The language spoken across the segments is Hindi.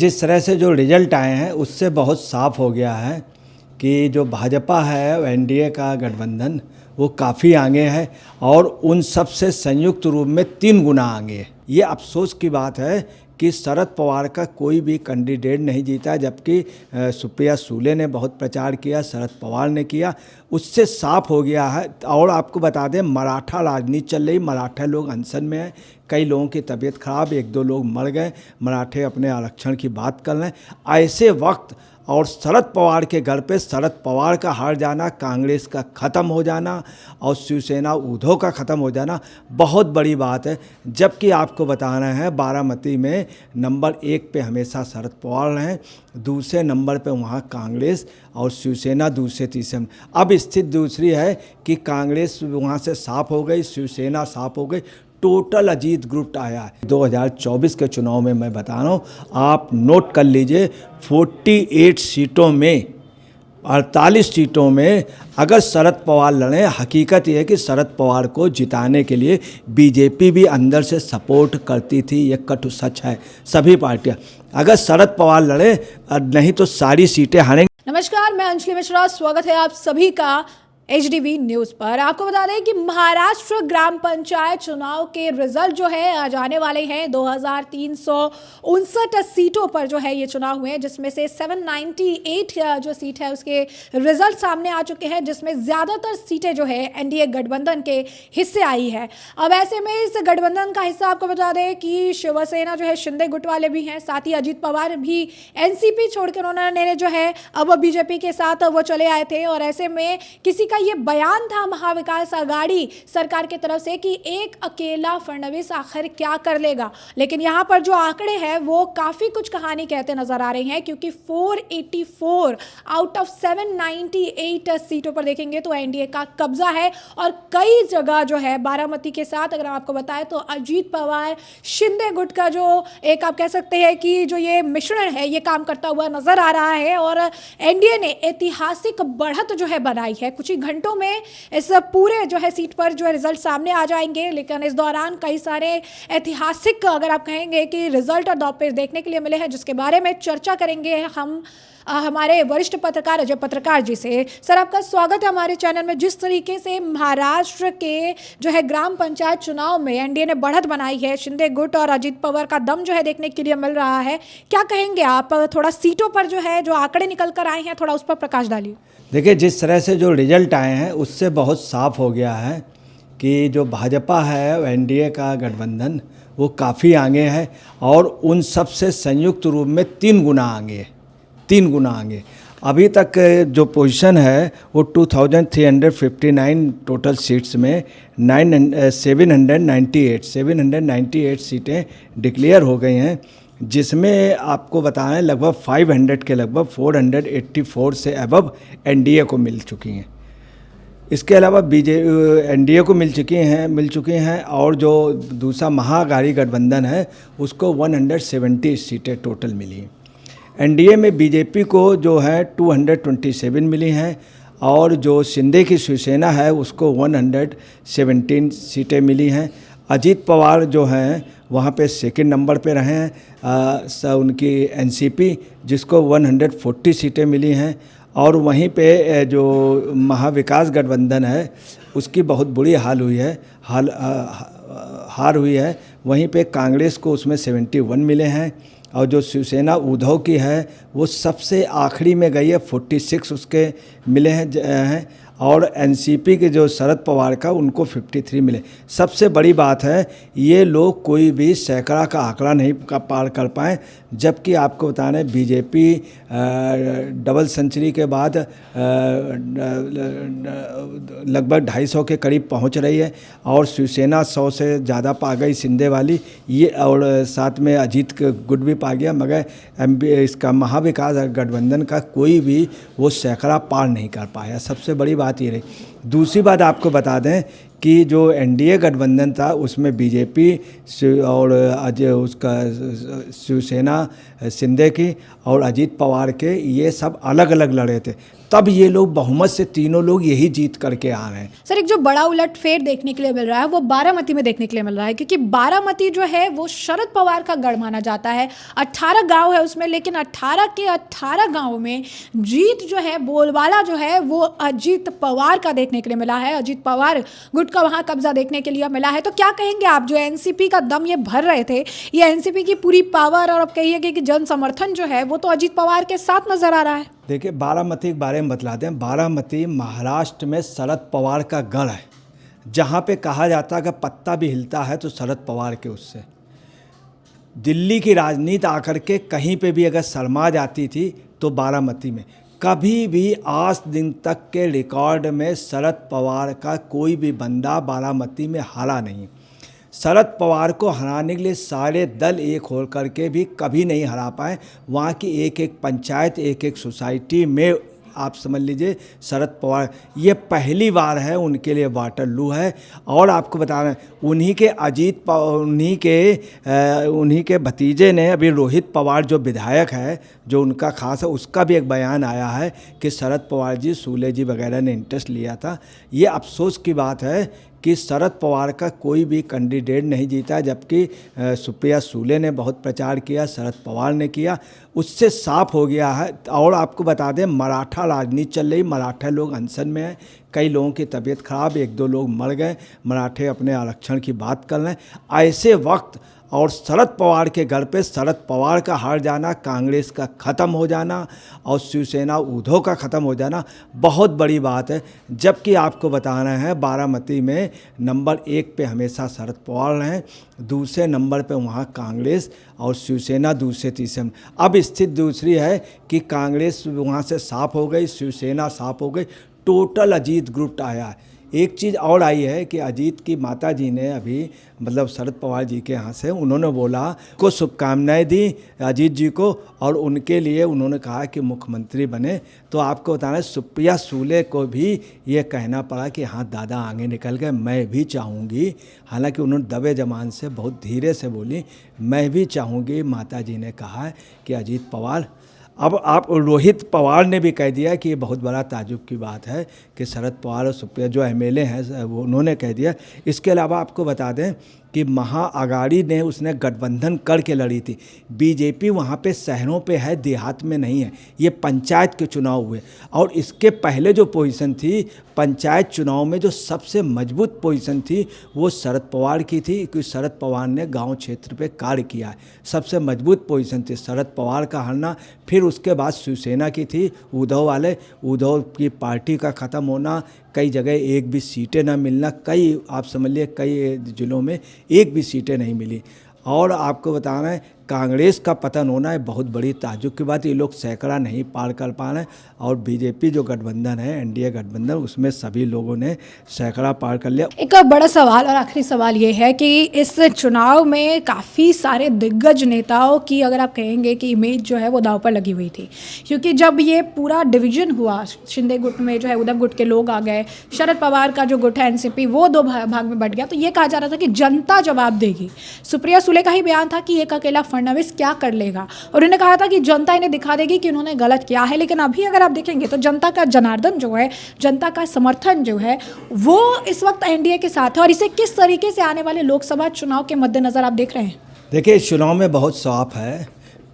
जिस तरह से जो रिजल्ट आए हैं उससे बहुत साफ हो गया है कि जो भाजपा है एनडीए का गठबंधन वो काफ़ी आगे है और उन सब से संयुक्त रूप में 3 गुना आगे है। ये अफसोस की बात है कि शरद पवार का कोई भी कैंडिडेट नहीं जीता, जबकि सुप्रिया सूले ने बहुत प्रचार किया, शरद पवार ने किया। उससे साफ हो गया है। और आपको बता दें, मराठा राजनीति चल रही, मराठा लोग अनशन में हैं, कई लोगों की तबीयत खराब, 1-2 लोग मर गए, मराठे अपने आरक्षण की बात कर रहे हैं। ऐसे वक्त और शरद पवार के घर पे शरद पवार का हार जाना, कांग्रेस का ख़त्म हो जाना और शिवसेना उद्धव का ख़त्म हो जाना बहुत बड़ी बात है। जबकि आपको बताना है, बारामती में नंबर 1 पे हमेशा शरद पवार रहे, दूसरे नंबर पे वहाँ कांग्रेस और शिवसेना दूसरे तीसरे। अब स्थिति दूसरी है कि कांग्रेस वहाँ से साफ हो गई, शिवसेना साफ हो गई, टोटल अजीत ग्रुप आया है। 2024 के चुनाव में मैं बता रहा हूँ, आप नोट कर लीजिए, 48 सीटों में 48 सीटों में अगर शरद पवार लड़ें, हकीकत यह है कि शरद पवार को जिताने के लिए बीजेपी भी अंदर से सपोर्ट करती थी। ये कटु सच है। सभी पार्टियां अगर शरद पवार लड़े, नहीं तो सारी सीटें हारेंगी। नमस्कार, मैं अंजलि मिश्रा, स्वागत है आप सभी का HDV न्यूज़ पर। आपको बता दें कि महाराष्ट्र ग्राम पंचायत चुनाव के रिजल्ट जो है आज आने वाले हैं। 2359 सीटों पर जो है ये चुनाव हुए हैं, जिसमें से 798 जो सीट है उसके रिजल्ट सामने आ चुके हैं, जिसमें ज़्यादातर सीटें जो है एनडीए गठबंधन के हिस्से आई है। अब ऐसे में इस गठबंधन का हिस्सा आपको बता दें कि शिवसेना जो है, शिंदे गुट वाले भी हैं, साथ ही अजीत पवार भी एनसीपी छोड़कर उन्होंने जो है अब बीजेपी के साथ वो चले आए थे। और ऐसे में किसी का ये बयान था महाविकास आघाड़ी सरकार की तरफ से कि एक अकेला फडणवीस आखिर क्या कर लेगा, लेकिन यहाँ पर जो आंकड़े हैं वो काफ़ी कुछ कहानी कहते नजर आ रहे हैं, क्योंकि 484 आउट ऑफ 798 सीटों पर देखेंगे तो एनडीए का कब्जा है। और कई जगह जो है, बारामती के साथ अगर आपको बताएं तो अजीत पवार शिंदे गुट का जो एक आप कह सकते हैं कि जो ये मिश्रण है ये काम करता हुआ नजर आ रहा है। और एनडीए ने ऐतिहासिक बढ़त जो है बनाई है। कुछ ही घंटों में इस पूरे जो है सीट पर जो है रिजल्ट सामने आ जाएंगे, लेकिन इस दौरान कई सारे ऐतिहासिक अगर आप कहेंगे कि रिजल्ट और दांव देखने के लिए मिले हैं, जिसके बारे में चर्चा करेंगे हम हमारे वरिष्ठ पत्रकार अजय पत्रकार जी से। सर, आपका स्वागत है हमारे चैनल में। जिस तरीके से महाराष्ट्र के जो है ग्राम पंचायत चुनाव में एनडीए ने बढ़त बनाई है, शिंदे गुट और अजीत पवार का दम जो है देखने के लिए मिल रहा है, क्या कहेंगे आप? थोड़ा सीटों पर जो है जो आंकड़े निकल कर आए हैं, थोड़ा उस पर प्रकाश डालिए। देखिए, जिस तरह से जो रिजल्ट आए हैं उससे बहुत साफ हो गया है कि जो भाजपा है एनडीए का गठबंधन वो काफ़ी आगे है और उन सब से संयुक्त रूप में 3 गुना आगे है। 3 गुना आगे। अभी तक जो पोजीशन है वो 2359 टोटल सीट्स में 798 सीटें डिक्लेयर हो गई हैं, जिसमें आपको बताएं लगभग 500 के लगभग 484 से अबव एनडीए को मिल चुकी हैं। इसके अलावा एनडीए को मिल चुकी हैं और जो दूसरा महाअघाड़ी गठबंधन है उसको 170 सीटें टोटल मिली हैं। एनडीए में बीजेपी को जो है 227 मिली हैं और जो शिंदे की शिवसेना है उसको 117 सीटें मिली हैं। अजीत पवार जो हैं वहाँ पे सेकंड नंबर पे रहे हैं, उनकी एनसीपी जिसको 140 सीटें मिली हैं। और वहीं पे जो महाविकास गठबंधन है उसकी बहुत बुरी हार हुई है। वहीं पे कांग्रेस को उसमें 71 मिले हैं और जो शिवसेना उद्धव की है वो सबसे आखिरी में गई है, 46 उसके मिले हैं और एनसीपी के जो शरद पवार का उनको 53 मिले। सबसे बड़ी बात है, ये लोग कोई भी सैकड़ा का आंकड़ा नहीं पार कर पाए, जबकि आपको बताना है बीजेपी डबल सेंचुरी के बाद लगभग 250 के करीब पहुंच रही है और शिवसेना 100 से ज़्यादा पा गई, शिंदे वाली ये, और साथ में अजीत गुट भी पा गया, मगर इसका महाविकास गठबंधन का कोई भी वो सैकड़ा पार नहीं कर पाया। सबसे बड़ी बात ये रही। दूसरी बात आपको बता दें कि जो एनडीए गठबंधन था उसमें बीजेपी और अजय उसका शिवसेना शिंदे की और अजीत पवार के, ये सब अलग अलग लड़े थे। तब ये लोग बहुमत से तीनों लोग यही जीत करके आ रहे हैं। सर, एक जो बड़ा उलटफेर देखने के लिए मिल रहा है वो बारामती में देखने के लिए मिल रहा है, क्योंकि बारामती जो है वो शरद पवार का गढ़ माना जाता है। 18 गांव है उसमें, लेकिन 18 के 18 गांव में जीत जो है, बोलबाला जो है वो अजीत पवार का देखने के लिए मिला है। अजीत पवार गुट का वहाँ कब्जा देखने के लिए मिला है। तो क्या कहेंगे आप, जो एनसीपी का दम ये भर रहे थे, ये एनसीपी की पूरी पावर और अब कहिए कि जन समर्थन जो है वो तो अजीत पवार के साथ नजर आ रहा है। देखिए, बारामती के बारे में बतला दें। बारामती महाराष्ट्र में शरद पवार का गढ़ है, जहाँ पे कहा जाता है कि पत्ता भी हिलता है तो शरद पवार के उससे। दिल्ली की राजनीति आकर के कहीं पे भी अगर शर्मा जाती थी तो बारामती में। कभी भी आज दिन तक के रिकॉर्ड में शरद पवार का कोई भी बंदा बारामती में हारा नहीं। शरद पवार को हराने के लिए सारे दल एक हो करके भी कभी नहीं हरा पाए। वहाँ की एक एक पंचायत, एक एक सोसाइटी में आप समझ लीजिए शरद पवार, ये पहली बार है उनके लिए वाटरलू है। और आपको बता रहे हैं उन्हीं के भतीजे ने, अभी रोहित पवार जो विधायक है, जो उनका खास है, उसका भी एक बयान आया है कि शरद पवार जी, सूले जी वगैरह ने इंटरेस्ट लिया था। ये अफसोस की बात है कि शरद पवार का कोई भी कैंडिडेट नहीं जीता, जबकि सुप्रिया सूले ने बहुत प्रचार किया, शरद पवार ने किया, उससे साफ हो गया है। और आपको बता दें, मराठा राजनीति चल रही, मराठा लोग अनशन में हैं, कई लोगों की तबीयत खराब, 1-2 लोग मर गए, मराठे अपने आरक्षण की बात कर रहे हैं। ऐसे वक्त और शरद पवार के घर पे शरद पवार का हार जाना, कांग्रेस का ख़त्म हो जाना और शिवसेना उद्धव का ख़त्म हो जाना बहुत बड़ी बात है। जबकि आपको बता रहे हैं, बारामती में नंबर 1 पे हमेशा शरद पवार रहे, दूसरे नंबर पे वहाँ कांग्रेस और शिवसेना दूसरे तीसरे। अब स्थिति दूसरी है कि कांग्रेस वहाँ से साफ हो गई, शिवसेना साफ हो गई, टोटल अजीत ग्रुप आया है। एक चीज़ और आई है कि अजीत की माता जी ने अभी, मतलब शरद पवार जी के यहाँ से, उन्होंने बोला को शुभकामनाएं दी अजीत जी को, और उनके लिए उन्होंने कहा कि मुख्यमंत्री बने। तो आपको बताना है, सुप्रिया सूले को भी ये कहना पड़ा कि हाँ दादा आगे निकल गए, मैं भी चाहूँगी। हालांकि उन्होंने दबे जबान से बहुत धीरे से बोली, मैं भी चाहूँगी। माता जी ने कहा है कि अजीत पवार। अब आप रोहित पवार ने भी कह दिया कि ये बहुत बड़ा ताजुब की बात है कि शरद पवार और सुप्रिया जो एमएलए हैं वो उन्होंने कह दिया। इसके अलावा आपको बता दें कि महाअगाड़ी ने उसने गठबंधन करके लड़ी थी। बीजेपी वहाँ पे शहरों पे है, देहात में नहीं है। ये पंचायत के चुनाव हुए, और इसके पहले जो पोजीशन थी पंचायत चुनाव में, जो सबसे मजबूत पोजीशन थी वो शरद पवार की थी, क्योंकि शरद पवार ने गांव क्षेत्र पे कार्य किया है। सबसे मजबूत पोजीशन थी शरद पवार का हारना। फिर उसके बाद शिवसेना की थी, उद्धव की पार्टी का ख़त्म होना, कई जगह एक भी सीटें ना मिलना, कई आप समझ लिए कई ज़िलों में एक भी सीटें नहीं मिली। और आपको बताना है, कांग्रेस का पतन होना है बहुत बड़ी ताज्जुब की बात। ये लोग सैकड़ा नहीं पार कर पा रहे हैं, और बीजेपी जो गठबंधन है, एनडीए गठबंधन, उसमें सभी लोगों ने सैकड़ा पार कर लिया। एक बड़ा सवाल और आखिरी सवाल ये है कि इस चुनाव में काफ़ी सारे दिग्गज नेताओं की, अगर आप कहेंगे कि इमेज जो है वो दांव पर लगी हुई थी, क्योंकि जब ये पूरा डिवीजन हुआ, शिंदे गुट में जो है उद्धव गुट के लोग आ गए, शरद पवार का जो गुट है एनसीपी, वो 2 भाग में बट गया, तो ये कहा जा रहा था कि जनता जवाब देगी। सुप्रिया सूले का ही बयान था कि एक अकेला फडणवीस क्या कर लेगा, और उन्होंने कहा था कि जनता इन्हें दिखा देगी कि उन्होंने गलत किया है। लेकिन अभी अगर आप देखेंगे तो जनता का जनार्दन जो है, जनता का समर्थन जो है, वो इस वक्त एनडीए के साथ है। और इसे किस तरीके से आने वाले लोकसभा चुनाव के मद्देनजर आप देख रहे हैं? देखिए, इस चुनाव में बहुत साफ है।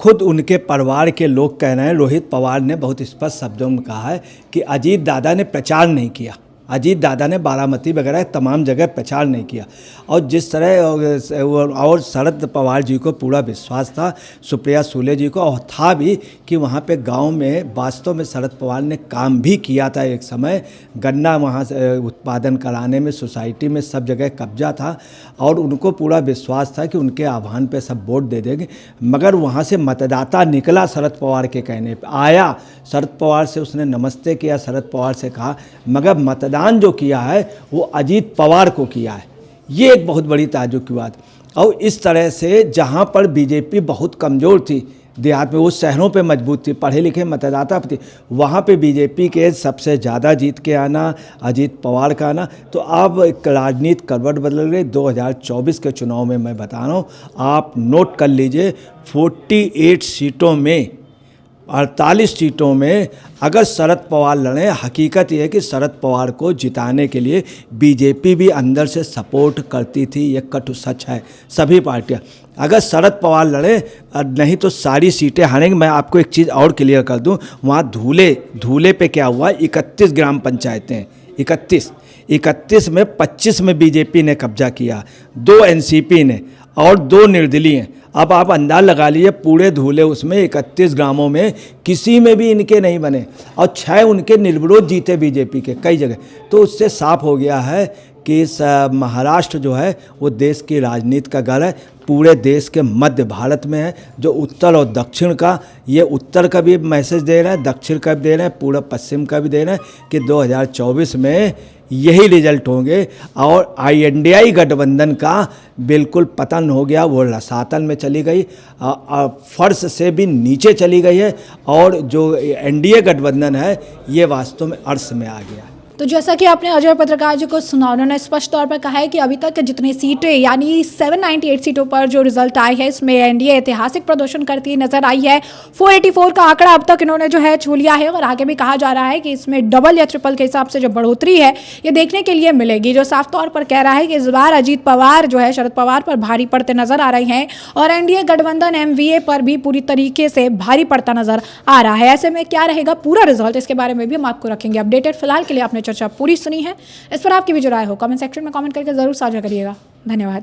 खुद उनके परिवार के लोग कह रहे हैं, रोहित पवार ने बहुत स्पष्ट शब्दों में कहा है कि अजीत दादा ने प्रचार नहीं किया, अजीत दादा ने बारामती वगैरह तमाम जगह प्रचार नहीं किया। और जिस तरह और शरद पवार जी को पूरा विश्वास था, सुप्रिया सूले जी को, और था भी कि वहाँ पे गांव में वास्तव में शरद पवार ने काम भी किया था। एक समय गन्ना वहाँ से उत्पादन कराने में, सोसाइटी में सब जगह कब्जा था, और उनको पूरा विश्वास था कि उनके आह्वान पे सब वोट दे देंगे। मगर वहाँ से मतदाता निकला शरद पवार के कहने पर, आया शरद पवार से, उसने नमस्ते किया, शरद पवार से कहा, मगर मतदान जो किया है वो अजीत पवार को किया है। ये एक बहुत बड़ी ताज्जुब की बात। और इस तरह से जहाँ पर बीजेपी बहुत कमज़ोर थी, देहात में, वो शहरों पे मजबूत थी, पढ़े लिखे मतदाता थे, वहाँ पे बीजेपी के सबसे ज़्यादा जीत के आना, अजीत पवार का आना। तो अब एक राजनीति करवट बदल गई। 2024 के चुनाव में मैं बता रहा हूँ, आप नोट कर लीजिए, 48 सीटों में 48 सीटों में अगर शरद पवार लड़ें, हकीकत यह है कि शरद पवार को जिताने के लिए बीजेपी भी अंदर से सपोर्ट करती थी, ये कटु सच है। सभी पार्टियां अगर शरद पवार लड़े, नहीं तो सारी सीटें हारेंगे। मैं आपको एक चीज़ और क्लियर कर दूं, वहाँ धूले पे क्या हुआ, 31 ग्राम पंचायतें, 31 में 25 में बीजेपी ने कब्जा किया, 2 एनसीपी ने और 2 निर्दलीय हैं। अब आप अंदाज लगा लीजिए, पूरे धूले उसमें 31 ग्रामों में किसी में भी इनके नहीं बने और 6 उनके निर्विरोध जीते बीजेपी के कई जगह। तो उससे साफ हो गया है कि इस महाराष्ट्र जो है वो देश की राजनीति का घर है, पूरे देश के मध्य भारत में है, जो उत्तर और दक्षिण का, ये उत्तर का भी मैसेज दे रहे हैं, दक्षिण का भी दे रहे हैं, पूर्व पश्चिम का भी दे रहे हैं कि 2024 में यही रिजल्ट होंगे और INDI गठबंधन का बिल्कुल पतन हो गया, वो रसातल में चली गई, फर्श से भी नीचे चली गई है और जो NDA गठबंधन है ये वास्तव में अर्श में आ गया है। तो जैसा कि आपने अजय पत्रकार जी को सुना, उन्होंने स्पष्ट तौर पर कहा है कि अभी तक जितनी सीटें यानी 798 सीटों पर जो रिजल्ट आए हैं, इसमें एनडीए ऐतिहासिक प्रदर्शन करती नजर आई है। 484 का आंकड़ा अब तक इन्होंने जो है छू लिया है और आगे भी कहा जा रहा है कि इसमें डबल या ट्रिपल के हिसाब से जो बढ़ोतरी है ये देखने के लिए मिलेगी, जो साफ तौर पर कह रहा है कि इस बार अजीत पवार जो है शरद पवार पर भारी पड़ते नजर आ रहे हैं और एनडीए गठबंधन MVA पर भी पूरी तरीके से भारी पड़ता नजर आ रहा है। ऐसे में क्या रहेगा पूरा रिजल्ट, इसके बारे में भी हम आपको रखेंगे अपडेटेड। फिलहाल के लिए आपने चर्चा पूरी सुनी है, इस पर आपकी भी जो राय हो कमेंट सेक्शन में कमेंट करके जरूर साझा करिएगा। धन्यवाद।